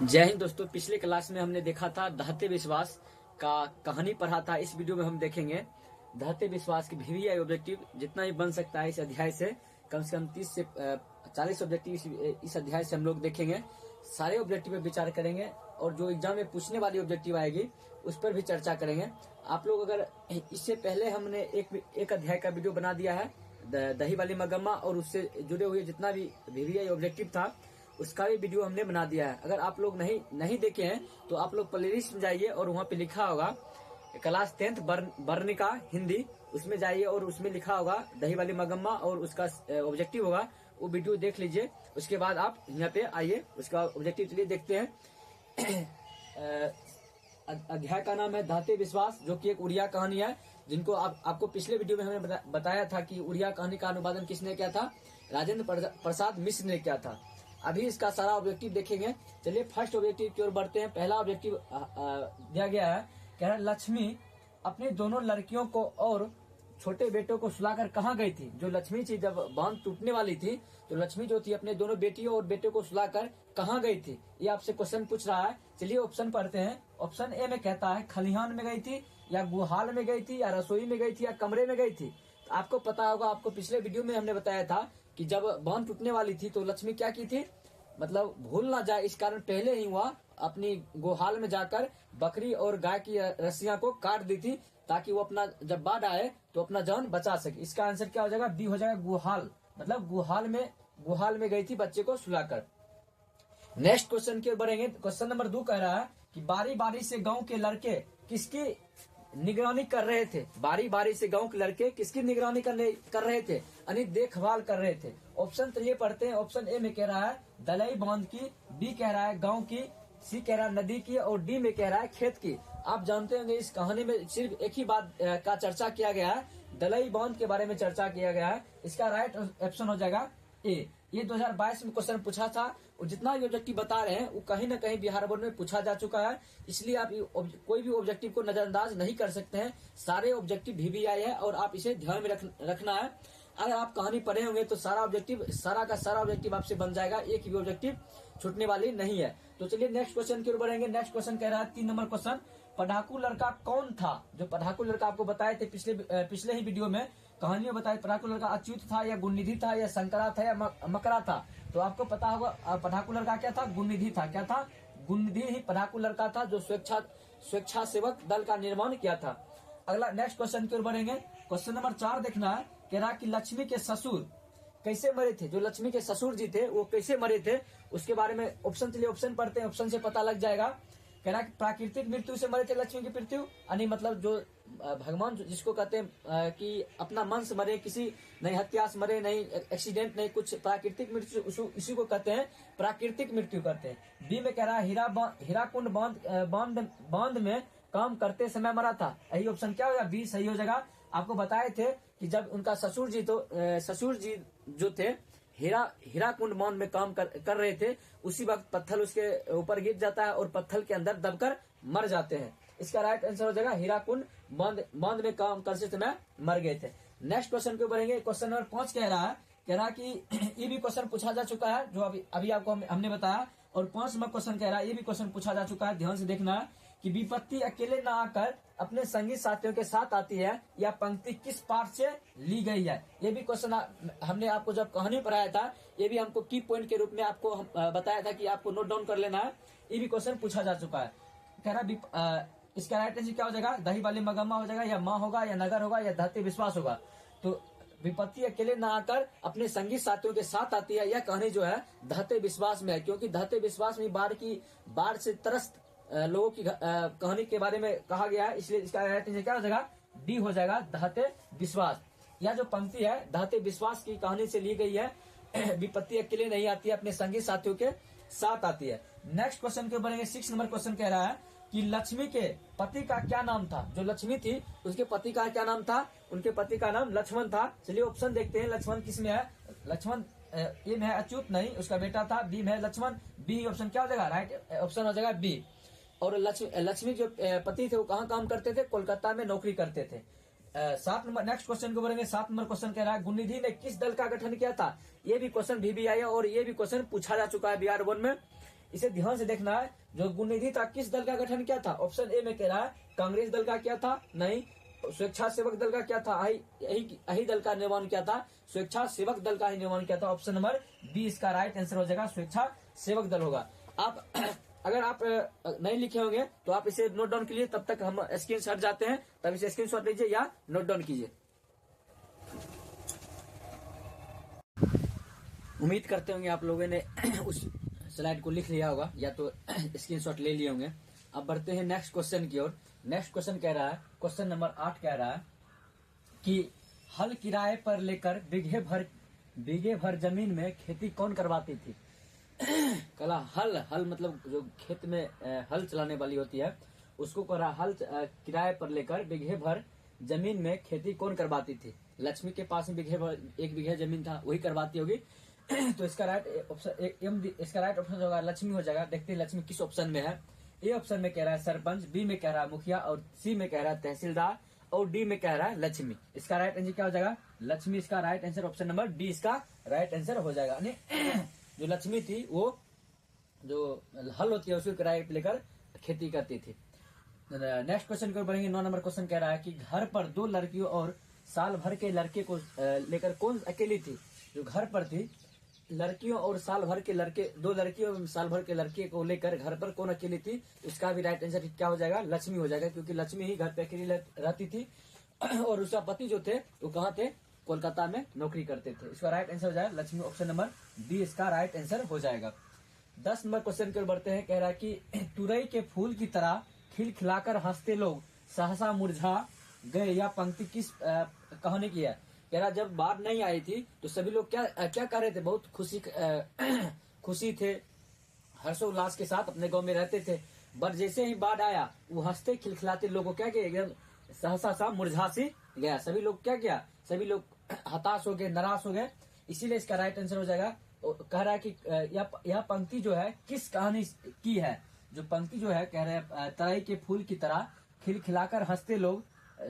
जय हिंद दोस्तों। पिछले क्लास में हमने देखा था दहते विश्वास का कहानी पढ़ा था। इस वीडियो में हम देखेंगे दहते विश्वास की वीवीआई ऑब्जेक्टिव जितना भी बन सकता है इस अध्याय से कम 30 से 40 ऑब्जेक्टिव इस अध्याय से हम लोग देखेंगे। सारे ऑब्जेक्टिव पे विचार करेंगे और जो एग्जाम में पूछने वाली ऑब्जेक्टिव आएगी उस पर भी चर्चा करेंगे। आप लोग अगर इससे पहले हमने एक अध्याय का वीडियो बना दिया है दही वाली मगम्मा और उससे जुड़े हुए जितना भी वीवीआई ऑब्जेक्टिव था उसका भी वीडियो हमने बना दिया है। अगर आप लोग नहीं देखे हैं तो आप लोग प्लेलिस्ट में जाइए और वहाँ पे लिखा होगा क्लास 10th वर्णिका हिंदी, उसमें जाइए और उसमें लिखा होगा दही वाली मगम्मा और उसका ऑब्जेक्टिव होगा, वो वीडियो देख लीजिए। उसके बाद आप यहाँ पे आइए, उसका ऑब्जेक्टिव चलिए देखते हैं। अध्याय का नाम है दहते विश्वास, जो कि एक उड़िया कहानी है जिनको आपको पिछले वीडियो में हमने बताया था कि उड़िया कहानी का अनुवादन किसने किया था, राजेंद्र प्रसाद मिश्र ने किया था। अभी इसका सारा ऑब्जेक्टिव देखेंगे। चलिए फर्स्ट ऑब्जेक्टिव की ओर बढ़ते हैं। पहला ऑब्जेक्टिव दिया गया है, कह रहा लक्ष्मी अपनी दोनों लड़कियों को और छोटे बेटों को सुलाकर कहाँ गई थी। जो लक्ष्मी थी जब बांध टूटने वाली थी तो लक्ष्मी जो थी अपने दोनों बेटियों और बेटे को सुलाकर कहाँ गई थी, ये आपसे क्वेश्चन पूछ रहा है। चलिए ऑप्शन पढ़ते हैं। ऑप्शन ए में कहता है खलिहान में गई थी, या गुहाल में गई थी, या रसोई में गई थी, या कमरे में गई थी। तो आपको पता होगा, आपको पिछले वीडियो में हमने बताया था कि जब बांध टूटने वाली थी तो लक्ष्मी क्या की थी, मतलब भूल ना जाए इस कारण पहले ही वह अपनी गोहाल में जाकर बकरी और गाय की रस्सियां को काट दी थी ताकि वो अपना जब बाढ़ आए तो अपना जान बचा सके। इसका आंसर क्या हो जाएगा, बी हो जाएगा गुहाल, मतलब गुहाल में गई थी बच्चे को सुलाकर। नेक्स्ट क्वेश्चन की ओर बढ़ेंगे। क्वेश्चन नंबर 2 कह रहा है कि बारी बारी से गांव के लड़के किसकी निगरानी कर रहे थे। बारी बारी से गांव के लड़के किसकी निगरानी कर रहे थे, यानी देखभाल कर रहे थे। ऑप्शन चलिए पढ़ते हैं। ऑप्शन ए में कह रहा है दलई बांध की, बी कह रहा है गांव की, सी कह रहा है नदी की, और डी में कह रहा है खेत की। आप जानते होंगे इस कहानी में सिर्फ एक ही बात का चर्चा किया गया है, दलई बांध के बारे में चर्चा किया गया है। इसका राइट ऑप्शन हो जाएगा ए। ये 2022 में क्वेश्चन पूछा था और जितना भी ऑब्जेक्टिव बता रहे हैं वो कहीं ना कहीं बिहार बोर्ड में पूछा जा चुका है, इसलिए आप कोई भी ऑब्जेक्टिव को नजरअंदाज नहीं कर सकते हैं। सारे ऑब्जेक्टिव वीवीआई है और आप इसे ध्यान में रखना है। अगर आप कहानी पढ़े होंगे तो सारा का सारा ऑब्जेक्टिव आपसे बन जाएगा, एक भी ऑब्जेक्टिव छूटने वाली नहीं है। तो चलिए नेक्स्ट क्वेश्चन की ओर बढ़ेंगे। नेक्स्ट क्वेश्चन कह रहा है 3 नंबर क्वेश्चन, पढ़ाकू लड़का कौन था। जो पढ़ाकू लड़का आपको बताए थे पिछले ही वीडियो में कहानी में बताया, पढ़ाकू लड़का अच्युत था, या गुणनिधि था, या शंकरा था, या मकरा था। तो आपको पता होगा पढ़ाकू लड़का क्या था, गुणनिधि था। क्या था, गुणनिधि ही पढ़ाकू लड़का था जो स्वेच्छा सेवक दल का निर्माण किया था। अगला नेक्स्ट क्वेश्चन की ओर बढ़ेंगे। क्वेश्चन नंबर 4 देखना है, कह रहा कि लक्ष्मी के ससुर कैसे मरे थे। जो लक्ष्मी के ससुर जी थे वो कैसे मरे थे उसके बारे में ऑप्शन चलिए ऑप्शन पढ़ते हैं, ऑप्शन से पता लग जाएगा। कह रहा कि प्राकृतिक मृत्यु से मरे थे लक्ष्मी की मृत्यु, यानी मतलब जो भगवान जिसको कहते हैं कि अपना मन से मरे, किसी नहीं हत्या से मरे, नहीं एक्सीडेंट, नहीं कुछ प्राकृतिक मृत्यु, इसी को कहते हैं प्राकृतिक मृत्यु कहते हैं। बी में कह रहा है हीराकुंड बांध में काम करते समय मरा था। यही ऑप्शन क्या होगा, बी सही हो जाएगा। आपको बताए थे कि जब उनका ससुर जी जो थे हीराकुंड बांध में काम कर रहे थे, उसी वक्त पत्थर उसके ऊपर गिर जाता है और पत्थर के अंदर दबकर मर जाते हैं। इसका राइट आंसर हो जाएगा हीराकुंड बांध में काम करते समय मर गए थे। नेक्स्ट क्वेश्चन को बढ़ेंगे। क्वेश्चन नंबर 5 कह रहा कि ये भी क्वेश्चन पूछा जा चुका है जो अभी आपको हमने बताया, और 5 नंबर क्वेश्चन कह रहा है ये भी क्वेश्चन पूछा जा चुका है, ध्यान से देखना है कि विपत्ति अकेले न आकर अपने संगी साथियों के साथ आती है, या पंक्ति किस पाठ से ली गई है। ये भी क्वेश्चन हमने आपको जब कहानी पढ़ाया था, ये भी हमको की पॉइंट के रूप में आपको बताया था कि आपको नोट डाउन कर लेना है। ये भी क्वेश्चन पूछा जा चुका है। कह रहा इसका राइट आंसर क्या हो जाएगा, दही वाली मगम्मा हो जाएगा, या माँ होगा, या नगर होगा, या दहते विश्वास होगा। तो विपत्ति अकेले न आकर अपने संगी साथियों के साथ आती है, यह कहानी जो है दहते विश्वास में है, क्योंकि दहते विश्वास में बाढ़ से त्रस्त लोगों की कहानी के बारे में कहा गया है, इसलिए इसका राइट आंसर क्या हो जाएगा, डी हो जाएगा दहते विश्वास। यह जो पंक्ति है दहते विश्वास की कहानी से ली गई है। विपत्ति अकेले नहीं आती है, अपने संगी साथियों के साथ आती है। नेक्स्ट क्वेश्चन के बढ़ेंगे। 6 नंबर क्वेश्चन कह रहा है कि लक्ष्मी के पति का क्या नाम था। जो लक्ष्मी थी उसके पति का क्या नाम था, उनके पति का नाम लक्ष्मण था। चलिए ऑप्शन देखते हैं, लक्ष्मण किस में है। लक्ष्मण ए में है अच्युत, नहीं उसका बेटा था। बी में है लक्ष्मण, बी ऑप्शन क्या हो जाएगा, राइट ऑप्शन हो जाएगा बी। और लक्ष्मी जो पति थे वो कहाँ काम करते थे, कोलकाता में नौकरी करते थे। 7 नंबर नेक्स्ट क्वेश्चन को बढ़ेंगे। 7 नंबर क्वेश्चन कह रहा है गुणनिधि ने किस दल का गठन किया था। ये भी क्वेश्चन वीवीआई है और ये भी क्वेश्चन पूछा जा चुका है बिहार बोर्ड में। इसे ध्यान से देखना है। जो गुणनिधि था किस दल का गठन किया था? ऑप्शन ए में कह रहा है कांग्रेस दल का किया था, नहीं। स्वेच्छासेवक दल का क्या था? यही दल का निर्माण किया था, स्वेच्छासेवक दल का ही निर्माण किया था। ऑप्शन नंबर बी इसका राइट आंसर हो जाएगा, स्वेच्छासेवक दल होगा। आप अगर आप नहीं लिखे होंगे तो आप इसे नोट डाउन कीजिए, तब तक हम स्क्रीन शॉट जाते हैं, तब इसे स्क्रीन शॉट लीजिए या नोट डाउन कीजिए। उम्मीद करते होंगे आप लोगों ने उस स्लाइड को लिख लिया होगा या तो स्क्रीनशॉट ले लिए होंगे। अब बढ़ते हैं नेक्स्ट क्वेश्चन की ओर। नेक्स्ट क्वेश्चन कह रहा है, क्वेश्चन नंबर 8 कह रहा है कि हल किराए पर लेकर बीघे भर जमीन में खेती कौन करवाती थी? कला हल मतलब जो खेत में हल चलाने वाली होती है उसको करा हल किराए पर लेकर बीघे भर जमीन में खेती कौन करवाती थी? लक्ष्मी के पास में एक बीघे जमीन था, वही करवाती होगी। तो इसका राइट ऑप्शन होगा लक्ष्मी हो जाएगा। देखते हैं लक्ष्मी किस ऑप्शन में है। ए ऑप्शन में कह रहा है सरपंच, बी में कह रहा है मुखिया, और सी में कह रहा है तहसीलदार, और डी में कह रहा है लक्ष्मी। इसका राइट आंसर क्या हो जाएगा? लक्ष्मी इसका right answer, option number D इसका राइट आंसर हो जाएगा। जो लक्ष्मी थी वो जो हल होती है उसको किराए पे लेकर खेती करती थी। नेक्स्ट क्वेश्चन की ओर बढ़ेंगे। 9 नंबर क्वेश्चन कह रहा है कि घर पर 2 लड़कियों और साल भर के लड़के को लेकर कौन अकेली थी? जो घर पर थी लड़कियों और साल भर के लड़के, 2 लड़कियों और साल भर के लड़के को लेकर घर पर कौन अकेली थी? इसका भी राइट आंसर क्या हो जाएगा? लक्ष्मी हो जाएगा, क्योंकि लक्ष्मी ही घर पे अकेली रहती थी और उसका पति जो थे वो कहाँ थे? कोलकाता में नौकरी करते थे। इसका राइट आंसर हो जाएगा लक्ष्मी, ऑप्शन नंबर बी इसका राइट आंसर हो जाएगा। 10 नंबर क्वेश्चन की ओर बढ़ते हैं। कह रहा है कि तुरई के फूल की तरह खिलखिलाकर हंसते लोग सहसा मुरझा गए, या पंक्ति किस कहानी की है? कह रहा जब बाढ़ नहीं आई थी तो सभी लोग क्या कर रहे थे? बहुत खुशी थे, हर्षोल्लास के साथ अपने गांव में रहते थे। बट जैसे ही बाढ़ आया वो हंसते खिलखिलाते लोगों क्या किया? एकदम सहसा सा मुरझा सी गया। सभी लोग क्या किया? सभी लोग हताश हो गए, नाराज हो गए। इसीलिए इसका राइट आंसर हो जाएगा। कह रहा है कि यह पंक्ति जो है किस कहानी की है? जो पंक्ति जो है कह रहे हैं तराई के फूल की तरह खिलखिलाकर हंसते लोग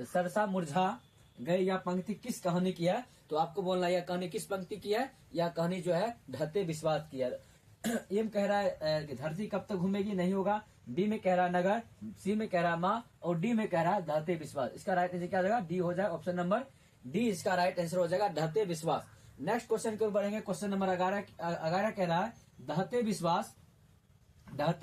सरसा मुरझा गए, यह पंक्ति किस कहानी की है? तो आपको बोलना यह कहानी किस पंक्ति की है? यह कहानी जो है ढहते विश्वास की है। एम कह रहा है धरती कब तक घूमेगी, नहीं होगा। बी में कह रहा है नगर, सी में कह रहा है माँ, और डी में कह रहा है ढहते विश्वास। इसका राइट आंसर क्या हो जाएगा? डी हो जाएगा, ऑप्शन नंबर डी इसका राइट आंसर हो जाएगा, ढहते विश्वास। नेक्स्ट क्वेश्चन की ओर बढ़ेंगे। क्वेश्चन नंबर 11 कह रहा है ढहते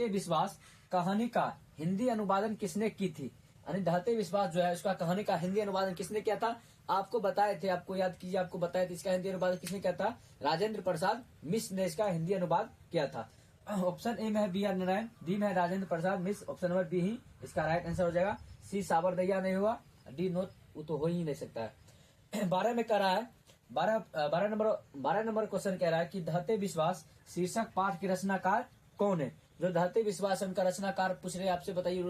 विश्वास कहानी का हिंदी अनुवादन किसने की थी? यानी ढहते विश्वास जो है उसका कहानी का हिंदी अनुवादन किसने किया था? आपको बताए थे, आपको याद कीजिए, आपको बताए थे इसका हिंदी अनुवादन किसने किया था? राजेंद्र प्रसाद मिश्र ने इसका हिंदी अनुवाद किया था। ऑप्शन ए में है बी आर नारायण, डी में है Rajendra Prasad Mishra, option number B ही इसका राइट आंसर हो जाएगा। सी साबरदैया नहीं हुआ, डी नोट वो तो हो ही नहीं सकता है। 12 में कह रहा है 12 नंबर क्वेश्चन कह रहा है कि ढहते विश्वास शीर्षक पाठ के रचनाकार कौन है? जो ढहते विश्वास है उनका रचनाकार पूछ रहे आपसे, बताइए।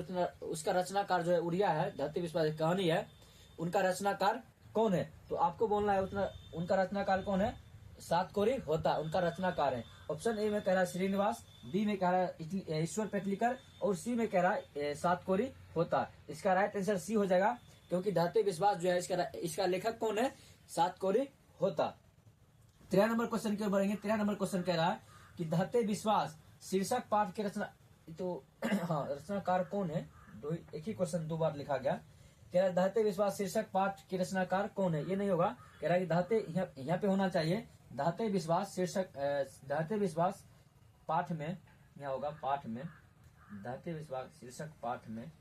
उसका रचनाकार जो है उड़िया है, ढहते विश्वास कहानी है, उनका रचनाकार कौन है? तो आपको बोलना है उनका रचनाकार कौन है? सातकोरी होता उनका रचनाकार है। ऑप्शन ए में कह रहा है श्रीनिवास, बी में कह रहा है ईश्वर पेटलीकर, और सी में कह रहा है सातकोरी होता। इसका राइट आंसर सी हो जाएगा, क्योंकि ढहते विश्वास जो है इसका लेखक कौन है? सातकोरी होता। 13 नंबर क्वेश्चन की ओर बढ़ेंगे। 13 नंबर क्वेश्चन कह रहा है कि ढहते विश्वास शीर्षक पाठ के रचना तो हाँ रचनाकार कौन है? एक ही क्वेश्चन 2 बार लिखा गया। कह रहा है ढहते विश्वास शीर्षक पाठ के रचनाकार कौन है? ये नहीं होगा। कह रहा है कि ढहते यहाँ पे होना चाहिए ढहते विश्वास शीर्षक, ढहते विश्वास पाठ में यहाँ होगा, पाठ में ढहते विश्वास शीर्षक पाठ में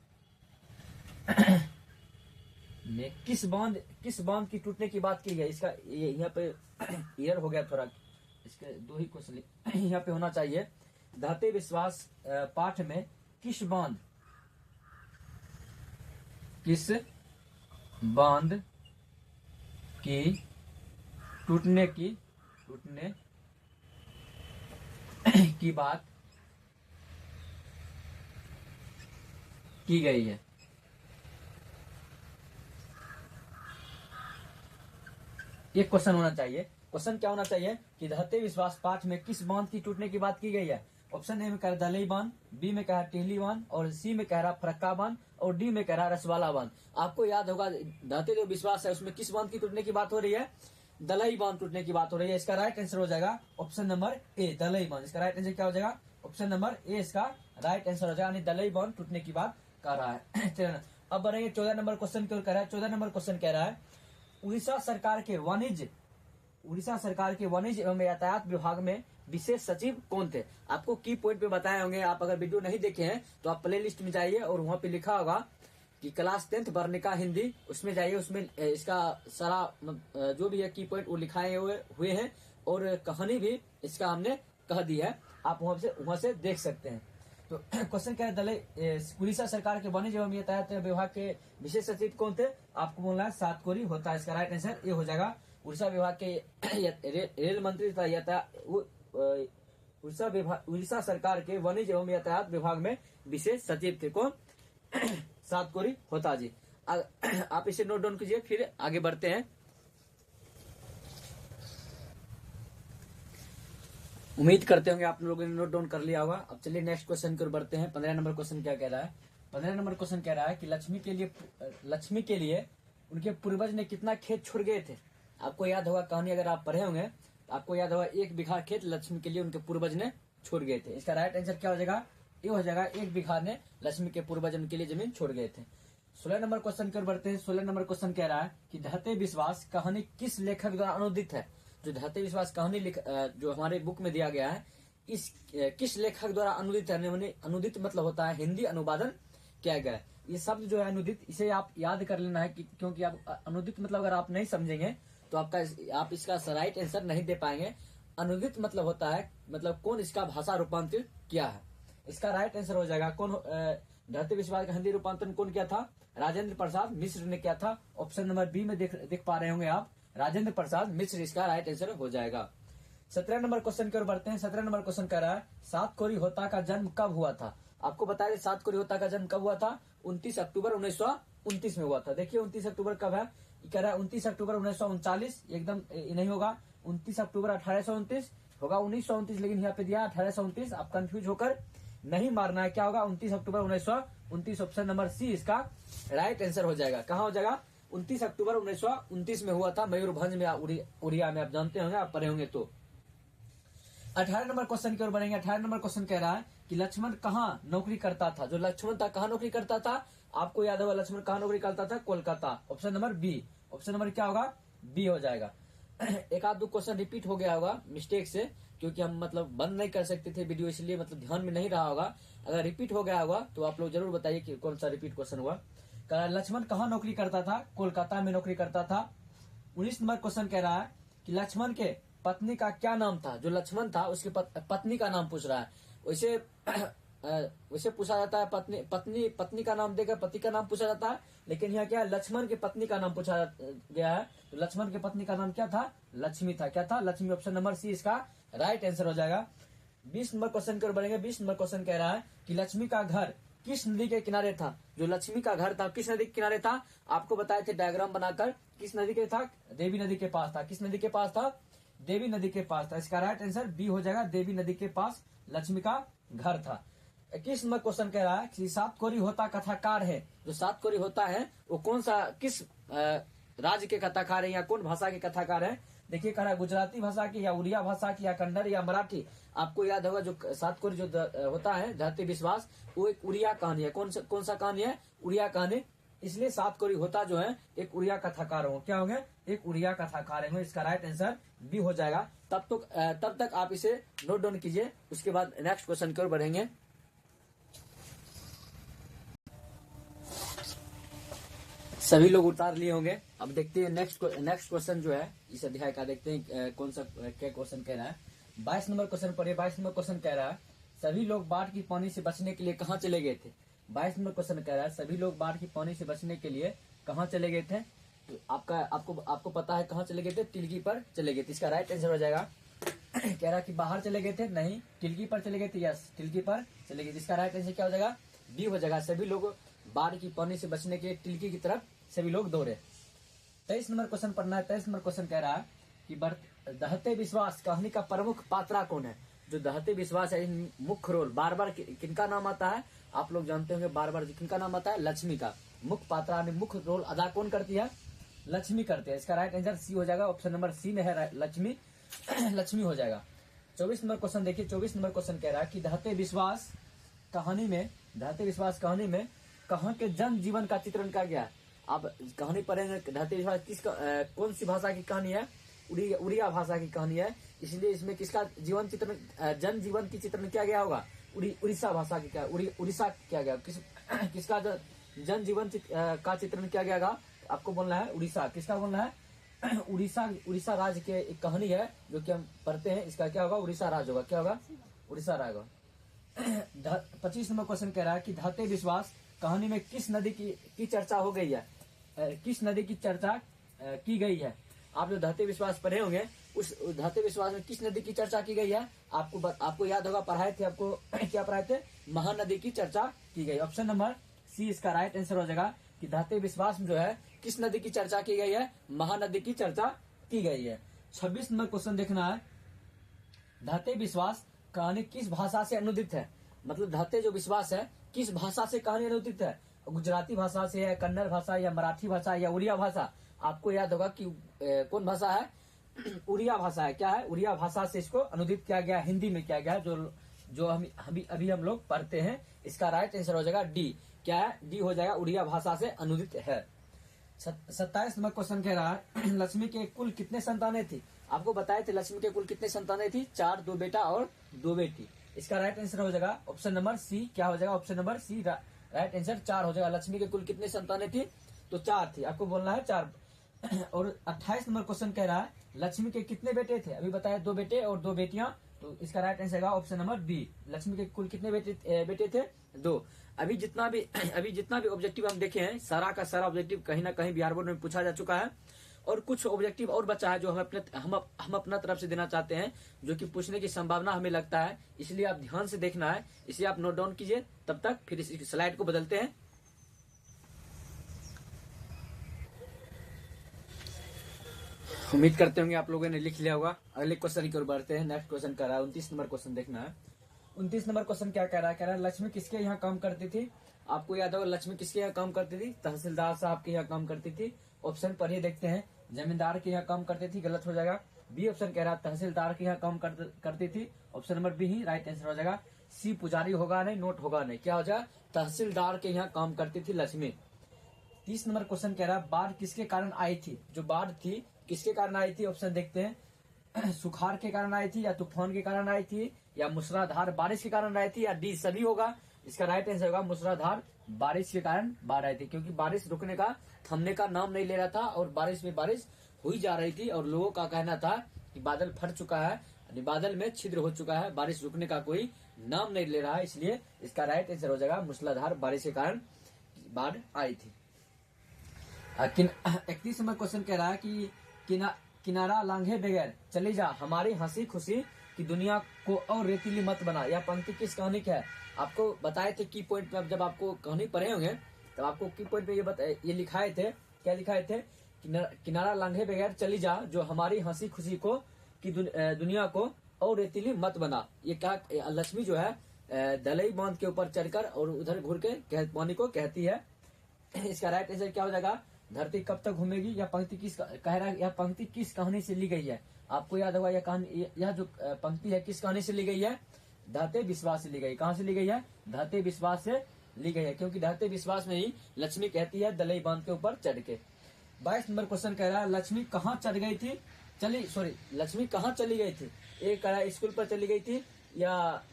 किस बांध की टूटने की बात की गई? इसका यहाँ पे एरर हो गया थोड़ा, इसके 2 ही क्वेश्चन यहाँ पे होना चाहिए। ढहते विश्वास पाठ में किस बांध की टूटने की बात की गई है? एक क्वेश्चन होना चाहिए। क्वेश्चन क्या होना चाहिए कि ढहते विश्वास पाठ में किस बांध की टूटने की बात की गई है? ऑप्शन ए में कह रहा दलई बांध, बी में कह रहा टेहली बांध, और सी में कह रहा फरक्का बांध, और डी में कह रहा रसवाला बांध। आपको याद होगा ढहते जो विश्वास है उसमें किस बांध की टूटने की बात हो रही है? दलई बांध टूटने की बात हो रही है। इसका राइट आंसर हो जाएगा ऑप्शन नंबर ए, दलई बांध। इसका राइट आंसर क्या हो जाएगा? ऑप्शन नंबर ए इसका राइट आंसर हो जाएगा, यानी दलई बांध टूटने की बात कर रहा है। चलिए अब बढ़ेंगे 14 नंबर क्वेश्चन की ओर। कह रहा है 14 नंबर क्वेश्चन कह रहा है उड़ीसा सरकार के वाणिज्य एवं यातायात विभाग में विशेष सचिव कौन थे। आपको की पॉइंट पे बताए होंगे, आप अगर वीडियो नहीं देखे हैं तो आप प्ले लिस्ट में जाइए और वहां पे लिखा होगा कि क्लास 10th वर्णिका हिंदी, उसमें जाइए, उसमें इसका सारा जो भी है की पॉइंट वो लिखाए हुए हैं और कहानी भी इसका हमने कह दी है, आप वहां से देख सकते हैं। तो क्वेश्चन क्या है, उड़ीसा सरकार के वाणिज्य एवं यातायात विभाग के विशेष सचिव कौन थे। आपको बोलना है सातकोरी होता है, इसका राइट आंसर ये हो जाएगा। उड़ीसा विभाग के रेल मंत्री तथा उड़ीसा सरकार के वाणिज्य एवं यातायात विभाग में विशेष सचिव थे कौन, सातकोरी होता जी। आप इसे नोट डाउन कीजिए, फिर आगे बढ़ते हैं। उम्मीद करते होंगे आप लोगों ने नोट डाउन कर लिया होगा। अब चलिए नेक्स्ट क्वेश्चन की ओर बढ़ते हैं। 15 नंबर क्वेश्चन क्या कह रहा है। 15 नंबर क्वेश्चन कह रहा है कि लक्ष्मी के लिए उनके पूर्वज ने कितना खेत छोड़ गए थे। आपको याद होगा कहानी, अगर आप पढ़े होंगे तो आपको याद होगा 1 बीघा खेत लक्ष्मी के लिए उनके पूर्वज ने छोड़ गए थे। इसका राइट आंसर क्या हो जाएगा, ये हो जाएगा 1 बीघा ने लक्ष्मी के पूर्वज उनके लिए जमीन छोड़ गए थे। 16 नंबर क्वेश्चन की ओर बढ़ते हैं। 16 नंबर क्वेश्चन कह रहा है कि धरते विश्वास कहानी किस लेखक द्वारा अनुदित है। जो धरते विश्वास कहानी जो हमारे बुक में दिया गया है, इस किस लेखक द्वारा अनुदित है। अनुदित मतलब होता है हिंदी अनुवादन किया गया है। ये शब्द जो है अनुदित, इसे आप याद कर लेना है क्योंकि आप अनुदित मतलब अगर आप नहीं समझेंगे तो आप इसका राइट आंसर नहीं दे पाएंगे। अनुदित मतलब होता है मतलब कौन इसका भाषा रूपांतरित किया है। इसका राइट आंसर हो जाएगा कौन, धरती विश्वास का हिंदी रूपांतरण कौन किया था, राजेंद्र प्रसाद मिश्र ने किया था। ऑप्शन नंबर बी में देख पा रहे होंगे आप, राजेंद्र प्रसाद मिश्र इसका राइट आंसर हो जाएगा। 17 नंबर क्वेश्चन की ओर बढ़ते हैं। 17 नंबर क्वेश्चन कह रहा है सातकोरी होता का जन्म कब हुआ था। आपको बताया सातकोरी होता का जन्म कब हुआ था, 29 अक्टूबर 1929 में हुआ था। देखिए 29 अक्टूबर कब है, कह रहा है 29 अक्टूबर 1939, एकदम नहीं होगा। 29 अक्टूबर 1829 होगा, 1929, लेकिन यहाँ पे दिया 1829। आप कंफ्यूज होकर नहीं मारना है, क्या होगा 29 अक्टूबर 1929। ऑप्शन नंबर सी इसका राइट आंसर हो जाएगा। कहाँ हो जाएगा, 29 अक्टूबर 1929 में हुआ था, मयूरभंज में, उड़िया में। आप जानते होंगे, आप पढ़े होंगे तो। 18 नंबर क्वेश्चन की ओर बढ़ेंगे। 18 नंबर क्वेश्चन कह रहा है कि लक्ष्मण कहाँ नौकरी करता था। जो लक्ष्मण था कहाँ नौकरी करता था, आपको याद होगा लक्ष्मण कहाँ नौकरी करता था, Kolkata. Option number B, option number क्या होगा, बी हो जाएगा। एक आध दो क्वेश्चन रिपीट हो गया होगा मिस्टेक से, क्योंकि हम मतलब बंद नहीं कर सकते थे वीडियो, इसलिए मतलब ध्यान में नहीं रहा होगा। अगर रिपीट हो गया होगा तो आप लोग जरूर बताइए कि कौन सा रिपीट क्वेश्चन हुआ। लक्ष्मण कहाँ नौकरी करता था, कोलकाता में नौकरी करता था। 19 नंबर क्वेश्चन कह रहा है कि लक्ष्मण के पत्नी का क्या नाम था। जो लक्ष्मण था उसकी पत्नी का नाम पूछ रहा है। वैसे पूछा जाता है पत्नी का नाम देकर पति का नाम पूछा जाता है, लेकिन यहाँ क्या है, लक्ष्मण की पत्नी का नाम पूछा गया है। तो लक्ष्मण की पत्नी का नाम क्या था, लक्ष्मी था। क्या था, लक्ष्मी। ऑप्शन नंबर सी इसका राइट आंसर हो जाएगा। 20 नंबर क्वेश्चन की ओर बढ़ेंगे। 20 नंबर क्वेश्चन कह रहा है कि लक्ष्मी का घर किस नदी के किनारे था। जो लक्ष्मी का घर था किस नदी के किनारे था, आपको बताए थे डायग्राम बनाकर। किस नदी के था, देवी नदी के पास था। किस नदी के पास था, देवी नदी के पास था। इसका राइट आंसर बी हो जाएगा, देवी नदी के पास लक्ष्मी का घर था। 21 नंबर क्वेश्चन कह रहा है कि सातकोरी होता कथाकार है। जो सातकोरी होता है वो कौन सा, किस राज्य के कथाकार है या कौन भाषा के कथाकार है। देखिए कह रहा है गुजराती भाषा की या उड़िया भाषा की या कन्नड़ या मराठी। आपको याद होगा जो सातकोरी जो होता है धरती विश्वास, वो एक उड़िया कहानी है। कौन सा कहानी है, उड़िया कहानी। इसलिए सातकोरी होता जो है एक उड़िया कथाकार होंगे। क्या होंगे, एक उड़िया कथाकार होंगे। इसका राइट आंसर बी हो जाएगा। तब तक आप इसे नोट डाउन कीजिए, उसके बाद नेक्स्ट क्वेश्चन की ओर बढ़ेंगे। सभी लोग उतार लिए होंगे। अब देखते हैं नेक्स्ट क्वेश्चन जो है इस अध्याय का, देखते हैं कौन सा क्या क्वेश्चन कह रहा है। 22 नंबर क्वेश्चन पढ़िए। 22 नंबर क्वेश्चन कह रहा है सभी लोग बाढ़ की पानी से बचने के लिए कहाँ चले गए थे। 22 नंबर क्वेश्चन कह रहा है सभी लोग बाढ़ की पानी से बचने के लिए कहाँ चले गए थे। तो आपको पता है कहाँ चले गए थे, टिल्गी पर चले गए थे। इसका राइट आंसर हो जाएगा। कह रहा कि बाहर चले गए थे, नहीं, टिल्गी पर चले गए थे। यस, टिल्गी पर चले गए। जिसका राइट आंसर क्या हो जाएगा, बी हो जाएगा। सभी लोग बाढ़ की पानी से बचने के लिए टिल्गी की तरफ सभी लोग दौड़े। 23 नंबर क्वेश्चन पढ़ना है। 23 नंबर क्वेश्चन कह रहा है कि दहते विश्वास कहानी का प्रमुख पात्रा कौन है। जो दहते विश्वास है मुख्य रोल बार बार किनका नाम आता है, आप लोग जानते होंगे बार बार किनका नाम आता है, लक्ष्मी का। मुख्य पात्रा मुख्य रोल अदा कौन करती है, लक्ष्मी करती है। इसका राइट आंसर सी हो जाएगा। ऑप्शन नंबर सी में है लक्ष्मी, लक्ष्मी हो जाएगा। 24 नंबर क्वेश्चन देखिए। 24 नंबर क्वेश्चन कह रहा है कि धाते विश्वास कहानी में कहाँ के जन जीवन का चित्रण किया गया है। आप कहानी पढ़ेंगे धाते विश्वास कौन सी भाषा की कहानी है, उड़िया भाषा की कहानी है, इसलिए इसमें किसका जीवन चित्रण जन जीवन की चित्रण किया गया होगा, उड़ीसा भाषा की क्या उड़ीसा किया गया, किसका जन जीवन का चित्रण किया गया होगा, आपको बोलना है उड़ीसा। किसका बोलना है? उड़ीसा राज्य के एक कहानी है जो कि हम पढ़ते हैं, इसका क्या होगा? उड़ीसा राज्य होगा। क्या होगा? उड़ीसा राज्य होगा। 25 नंबर क्वेश्चन कह रहा है कि धाते विश्वास कहानी में किस नदी की चर्चा हो गई है, किस नदी की चर्चा की गई है। आप जो धाते विश्वास पढ़े होंगे उस धाते विश्वास में किस नदी की चर्चा की गई है, आपको याद होगा, पढ़ाए थे आपको क्या पढ़ाए थे? महानदी की चर्चा की गई। ऑप्शन नंबर सी इसका राइट आंसर हो जाएगा कि धाते विश्वास में जो है किस नदी की चर्चा की गई है? महानदी की चर्चा की गई है। 26 नंबर क्वेश्चन देखना है, धाते विश्वास कहानी किस भाषा से अनुदित है। मतलब धाते जो विश्वास है किस भाषा से कहानी अनुदित है, गुजराती भाषा से है, कन्नड़ भाषा या मराठी भाषा या उड़िया भाषा। आपको याद होगा कि कौन भाषा है? उड़िया भाषा है। क्या है? उड़िया भाषा से इसको अनुदित किया गया, हिंदी में किया गया, जो अभी हम लोग पढ़ते हैं। इसका राइट आंसर हो जाएगा डी। क्या है? डी हो जाएगा, उड़िया भाषा से अनुदित है। 27 नंबर क्वेश्चन कह रहा है लक्ष्मी के कुल कितने संतानें थी। आपको बताए थे लक्ष्मी के कुल कितने संतानें थी? 4, 2 बेटा और 2 बेटी। इसका राइट आंसर हो जाएगा ऑप्शन नंबर सी। क्या हो जाएगा? Option number C right answer 4 हो जाएगा। लक्ष्मी के कुल कितने संतानें थी? तो 4 थी। आपको बोलना है 4। और 28 नंबर क्वेश्चन कह रहा है लक्ष्मी के कितने बेटे थे। अभी बताया 2 बेटे और 2 बेटियां, तो इसका राइट आंसर है ऑप्शन नंबर बी। लक्ष्मी के कुल कितने बेटे थे? 2। अभी जितना भी ऑब्जेक्टिव हम देखे हैं, सारा का सारा ऑब्जेक्टिव कहीं ना कहीं बिहार बोर्ड में पूछा जा चुका है, और कुछ ऑब्जेक्टिव और बचा है जो हम अपना तरफ से देना चाहते हैं, जो कि पूछने की संभावना हमें लगता है। इसलिए आप ध्यान से देखना है, इसे आप नोट डाउन कीजिए। तब तक फिर इस स्लाइड को बदलते हैं। उम्मीद करते होंगे आप लोगों ने लिख लिया होगा। अगले क्वेश्चन की ओर बढ़ते हैं। नेक्स्ट क्वेश्चन कर रहा है 29 नंबर क्वेश्चन देखना है। 29 नंबर क्वेश्चन क्या कह रहा है? कह रहा है लक्ष्मी किसके यहाँ काम करती थी। आपको याद होगा लक्ष्मी किसके यहाँ काम करती थी? तहसीलदार साहब के यहाँ काम करती थी। ऑप्शन पढ़िए देखते हैं। जमींदार के यहाँ काम करती थी, गलत हो जाएगा। बी ऑप्शन कह रहा है तहसीलदार के यहाँ काम करती थी। ऑप्शन नंबर बी ही राइट आंसर हो जाएगा। सी पुजारी होगा नहीं, नोट होगा नहीं। क्या हो जाएगा? तहसीलदार के यहाँ काम करती थी लक्ष्मी। 30 नंबर क्वेश्चन कह रहा है बाढ़ किसके कारण आई थी। जो बाढ़ थी किसके कारण आई थी? ऑप्शन देखते हैं। सुखाड़ के कारण आई थी, या तूफान के कारण आई थी, या मूसलाधार बारिश के कारण आई थी, या डी सभी होगा। इसका राइट आंसर होगा मूसलाधार बारिश के कारण बाढ़ आई थी, क्योंकि बारिश रुकने का, थमने का नाम नहीं ले रहा था और बारिश में बारिश हुई जा रही थी, और लोगों का कहना था कि बादल फट चुका है, बादल में छिद्र हो चुका है, बारिश रुकने का कोई नाम नहीं ले रहा है। इसलिए इसका राइट आंसर हो जाएगा मूसलाधार बारिश के कारण बाढ़ आई थी। 31 नंबर क्वेश्चन कह रहा है कि किनारा लांघे बगैर चली जा, हमारी हंसी खुशी की दुनिया को और रेतीली मत बना। यह पंक्ति किस कहानी की है? आपको बताए थे की पॉइंट में, जब आपको कहानी पढ़े होंगे तब आपको की पॉइंट में ये लिखाए थे। क्या लिखाए थे? किनारा लांघे बगैर चली जा, जो हमारी हंसी खुशी को की दुनिया को और रेतीली मत बना। ये क्या लक्ष्मी जो है दलई बांध के ऊपर चढ़कर और उधर घूर के पानी को कहती है। इसका राइट आंसर क्या हो जाएगा? धरती कब तक घूमेगी। यह पंक्ति किस कह रहा है? यह पंक्ति किस कहानी से ली गई है? आपको याद होगा यह जो पंक्ति है किस कहानी से ली गई है? धाते विश्वास से ली गई। कहाँ से ली गई है? धाते विश्वास से ली गई है, क्योंकि धाते विश्वास में ही लक्ष्मी कहती है दलई बांध के ऊपर चढ़ के। 22 नंबर क्वेश्चन कह रहा है लक्ष्मी कहाँ चढ़ गई थी, लक्ष्मी कहाँ चली गई थी। एक कह रहा है स्कूल पर चली गई थी, या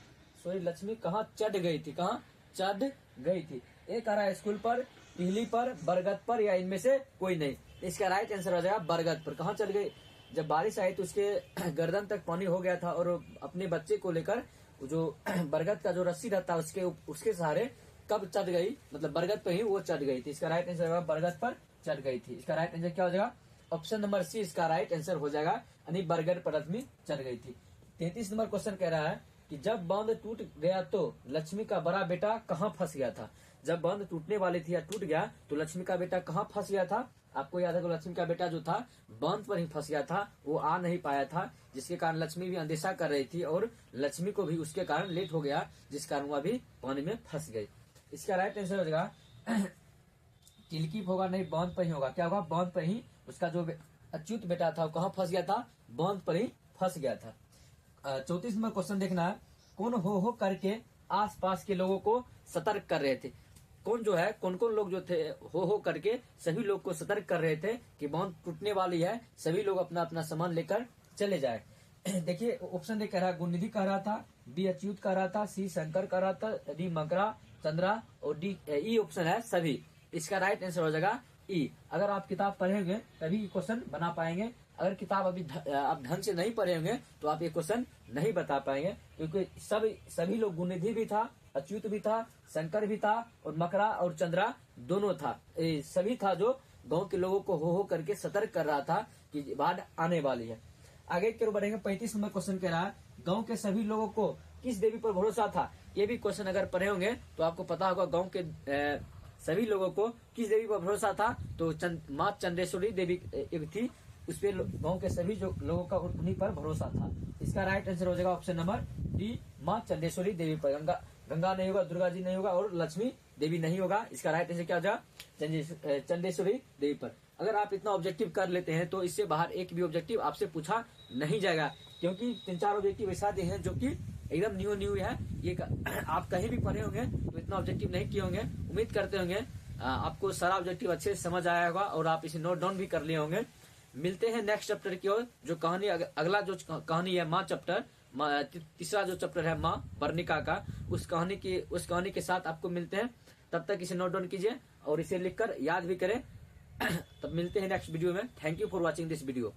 लक्ष्मी कहाँ चढ़ गई थी, कहाँ चढ़ गई थी। एक कह रहा है स्कूल पर, टिहली पर, बरगद पर, या इनमें से कोई नहीं। इसका राइट आंसर हो जाएगा बरगद पर। कहाँ चढ़ गई? जब बारिश आई तो उसके गर्दन तक पानी हो गया था, और अपने बच्चे को लेकर जो बरगद का जो रस्सी रहता है उसके सहारे कब चढ़ गई, मतलब बरगद पर ही वो चढ़ गई थी। इसका राइट आंसर होगा बरगद पर चढ़ गई थी। इसका राइट आंसर क्या हो जाएगा? ऑप्शन नंबर सी इसका राइट आंसर हो जाएगा, यानी बरगद पर आदमी चढ़ गई थी। 33 नंबर क्वेश्चन कह रहा है कि जब बांध टूट गया तो लक्ष्मी का बड़ा बेटा कहाँ फंस गया था। जब बांध टूटने वाली थी या टूट गया तो लक्ष्मी का बेटा कहाँ फंस गया था? आपको याद है कि लक्ष्मी का बेटा जो था बांध पर ही फंस गया था, वो आ नहीं पाया था, जिसके कारण लक्ष्मी भी अंदेशा कर रही थी, और लक्ष्मी को भी उसके कारण लेट हो गया, जिस कारण वह भी पानी में फंस गई। इसका राइट आंसर हो जाएगा तिलकी होगा नहीं, बांध पर ही होगा। क्या होगा? बांध पर ही उसका जो अच्युत बेटा था वो कहाँ फंस गया था? बांध पर ही फंस गया था। 34 नंबर क्वेश्चन देखना है, कौन हो करके आसपास के लोगों को सतर्क कर रहे थे। कौन जो है, कौन कौन लोग जो थे हो करके सभी लोग को सतर्क कर रहे थे कि बांध टूटने वाली है, सभी लोग अपना अपना सामान लेकर चले जाए। देखिए ऑप्शन दे कह रहा, गुणनिधि कह रहा था, बी अच्युत कह रहा था, सी शंकर कह रहा था, डी मकरा चंद्रा और डी ई ऑप्शन है सभी। इसका राइट आंसर हो जाएगा ई। अगर आप किताब पढ़ेंगे तभी क्वेश्चन बना पाएंगे, अगर किताब अभी आप ढंग से नहीं पढ़े होंगे तो आप ये क्वेश्चन नहीं बता पाएंगे, क्योंकि सभी लोग, गुणनिधि भी था, अच्युत भी था, शंकर भी था और मकरा और चंद्रा दोनों था, सभी था जो गांव के लोगों को हो करके सतर्क कर रहा था कि बाढ़ आने वाली है। आगे की ओर बढ़ेंगे। 35 नंबर क्वेश्चन कह रहा है, गांव के सभी लोगों को किस देवी पर भरोसा था। ये भी क्वेश्चन अगर पढ़े होंगे तो आपको पता होगा, गांव के सभी लोगों को किस देवी पर भरोसा था, तो माँ चंद्रेश्वरी देवी एक थी, उस पे गांव के सभी जो लोगों का उन्हीं पर भरोसा था। इसका राइट आंसर हो जाएगा ऑप्शन नंबर डी, माँ चंद्रेश्वरी देवी पर। गंगा नहीं होगा, दुर्गा जी नहीं होगा और लक्ष्मी देवी नहीं होगा। इसका राइट आंसर क्या हो जाएगा, चंद्रेश्वरी देवी पर। अगर आप इतना ऑब्जेक्टिव कर लेते हैं तो इससे बाहर एक भी ऑब्जेक्टिव आपसे पूछा नहीं जाएगा, क्योंकि 3-4 ऑब्जेक्टिव ऐसा दिए हैं जो कि एकदम न्यू है। ये आप कहीं भी पढ़े होंगे तो इतना ऑब्जेक्टिव नहीं किए होंगे। उम्मीद करते होंगे आपको सारा ऑब्जेक्टिव अच्छे से समझ आया होगा और आप इसे नोट डाउन भी कर लिए होंगे। मिलते हैं नेक्स्ट चैप्टर की ओर, जो कहानी अगला जो कहानी है माँ चैप्टर, तीसरा जो चैप्टर है माँ वर्णिका का, उस कहानी के साथ आपको मिलते हैं। तब तक इसे नोट डाउन कीजिए और इसे लिखकर याद भी करें। तब मिलते हैं नेक्स्ट वीडियो में। Thank you for watching this video.